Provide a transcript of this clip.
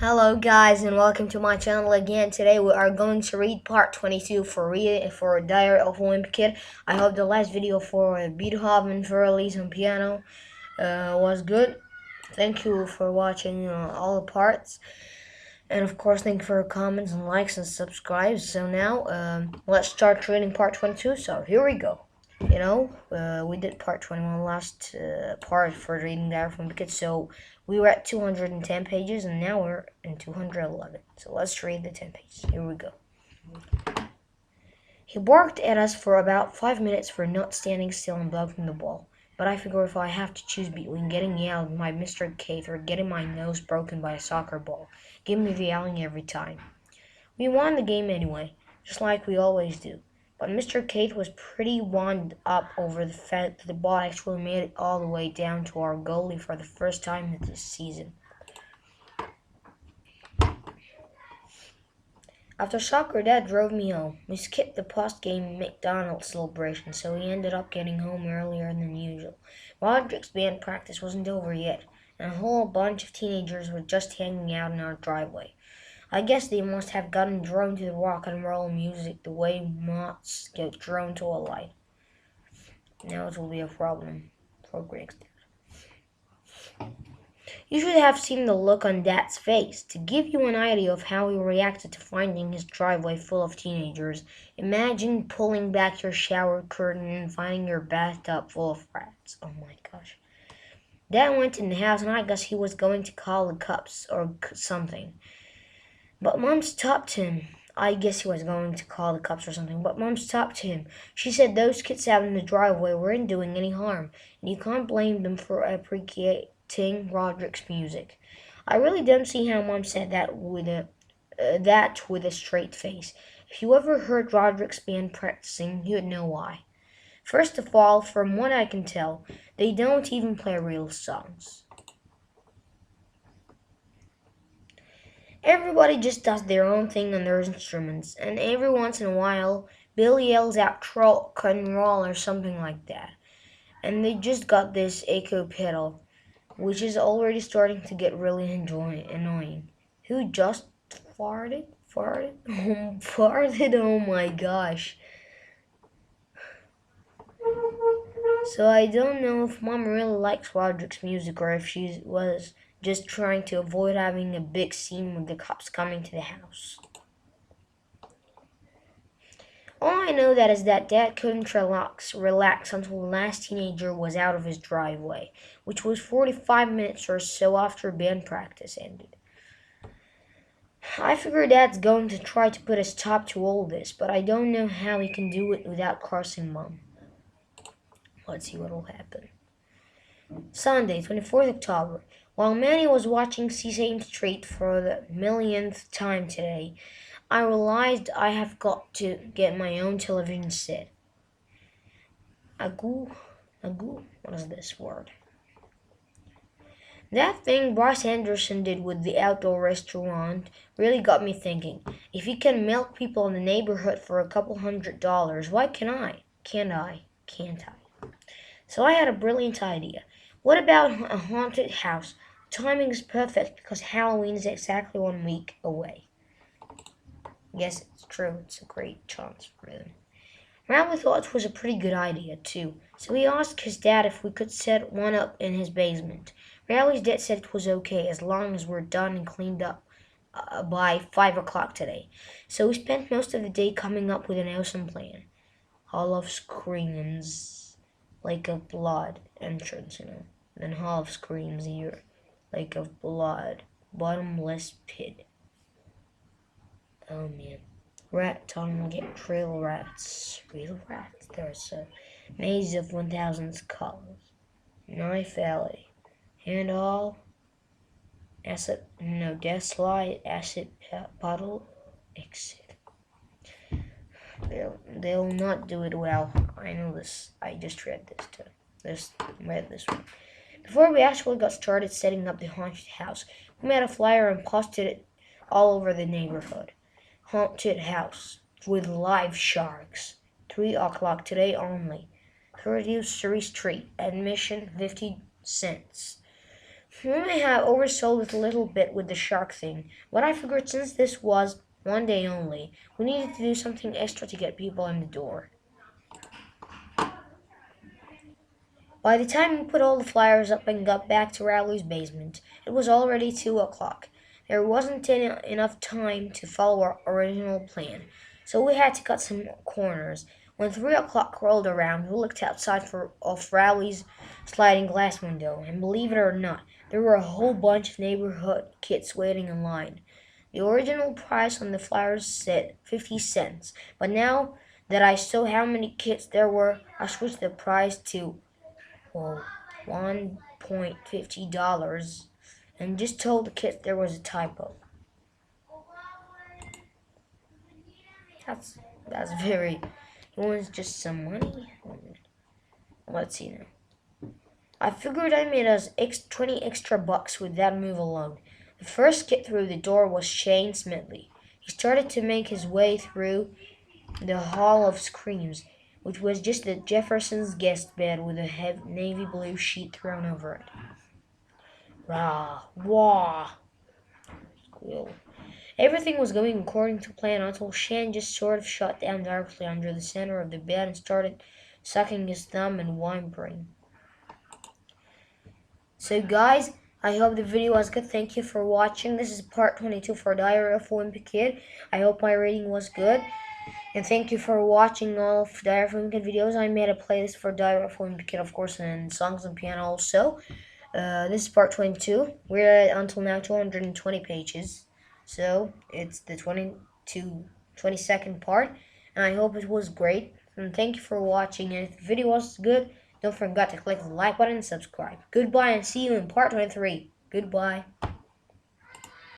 Hello guys and welcome to my channel again. Today we are going to read part 22 for Diary of a Wimpy Kid. I hope the last video for Beethoven for release on piano was good. Thank you for watching all the parts. And of course thank you for your comments and likes and subscribes. So now let's start reading part 22. So here we go. We did part 21 last part for reading there from the kids. So we were at 210 pages and now we're in 211. So let's read the 10 pages. Here we go. He barked at us for about 5 minutes for not standing still and blocking the ball. But I figure if I have to choose between getting yelled by Mr. Keith or getting my nose broken by a soccer ball, give me the yelling every time. We won the game anyway, just like we always do. But Mr. Keith was pretty wound up over the fact that the ball actually made it all the way down to our goalie for the first time this season. After soccer, Dad drove me home. We skipped the post-game McDonald's celebration, so we ended up getting home earlier than usual. Roderick's band practice wasn't over yet, and a whole bunch of teenagers were just hanging out in our driveway. I guess they must have gotten drawn to the rock and roll music the way moths get drawn to a light. Now it will be a problem for Greg's dad. You should have seen the look on Dad's face. To give you an idea of how he reacted to finding his driveway full of teenagers, imagine pulling back your shower curtain and finding your bathtub full of rats. Oh my gosh. Dad went in the house and I guess he was going to call the cops or something. But Mom stopped him. I guess he was going to call the cops or something, but Mom stopped him. She said those kids out in the driveway weren't doing any harm, and you can't blame them for appreciating Roderick's music. I really don't see how Mom said that with a straight face. If you ever heard Roderick's band practicing, you'd know why. First of all, from what I can tell, they don't even play real songs. Everybody just does their own thing on their instruments, and every once in a while, Billy yells out rock and roll or something like that. And they just got this echo pedal, which is already starting to get really annoying. Who just farted? Farted? Farted? Oh my gosh. So I don't know if Mom really likes Roderick's music or if she was just trying to avoid having a big scene with the cops coming to the house. All I know that is that Dad couldn't relax until the last teenager was out of his driveway, which was 45 minutes or so after band practice ended. I figure Dad's going to try to put a stop to all this, but I don't know how he can do it without crossing Mom. Let's see what will happen. Sunday, 24th October. While Manny was watching Sesame Street for the millionth time today, I realized I have got to get my own television set. Agoo? What is this word? That thing Bryce Anderson did with the outdoor restaurant really got me thinking. If he can milk people in the neighborhood for a couple $100, why can't I? Can't I? So I had a brilliant idea. What about a haunted house? Timing is perfect because Halloween is exactly 1 week away. Yes, it's true. It's a great chance for them. Rowley thought it was a pretty good idea, too, so he asked his dad if we could set one up in his basement. Rowley's dad said it was okay as long as we're done and cleaned up by 5 o'clock today. So we spent most of the day coming up with an awesome plan. Hall of Screams, Lake of Blood entrance, Then Hall of Screams here, Lake of Blood, bottomless pit. Oh man. Rat tunnel, get real rats. Real rats. There's a maze of 1,000 skulls. Knife alley. And all. Death slide, acid puddle, exit. They'll not do it well. I know this. I just read this too. Read this one. Before we actually got started setting up the haunted house, we made a flyer and posted it all over the neighborhood. Haunted house with live sharks. 3 o'clock today only. 30th Street. Admission 50 cents. We may have oversold it a little bit with the shark thing, but I figured since this was one day only, we needed to do something extra to get people in the door. By the time we put all the flyers up and got back to Rowley's basement, it was already 2 o'clock. There wasn't enough time to follow our original plan, so we had to cut some corners. When 3 o'clock rolled around, we looked outside of Rowley's sliding glass window, and believe it or not, there were a whole bunch of neighborhood kids waiting in line. The original price on the flyers said 50 cents, but now that I saw how many kids there were, I switched the price to well, $1.50 and just told the kids there was a typo. That's that's very. It was just some money. Let's see now. I figured I made us 20 extra bucks with that move alone. The first kid through the door was Shane Smedley. He started to make his way through the Hall of Screams, which was just the Jefferson's guest bed with a heavy navy blue sheet thrown over it. Rah, wah, squeal. Everything was going according to plan until Shan just sort of shut down directly under the center of the bed and started sucking his thumb and whimpering. So guys, I hope the video was good. Thank you for watching. This is part 22 for Diary of a Wimpy Kid. I hope my rating was good. And thank you for watching all of Diary of a Wimpy Kid videos. I made a playlist for Diary of a Wimpy Kid, of course, and songs and piano also. This is part 22. We're at until now 220 pages. So it's the 22nd part. And I hope it was great. And thank you for watching. And if the video was good, don't forget to click the like button and subscribe. Goodbye and see you in part 23. Goodbye.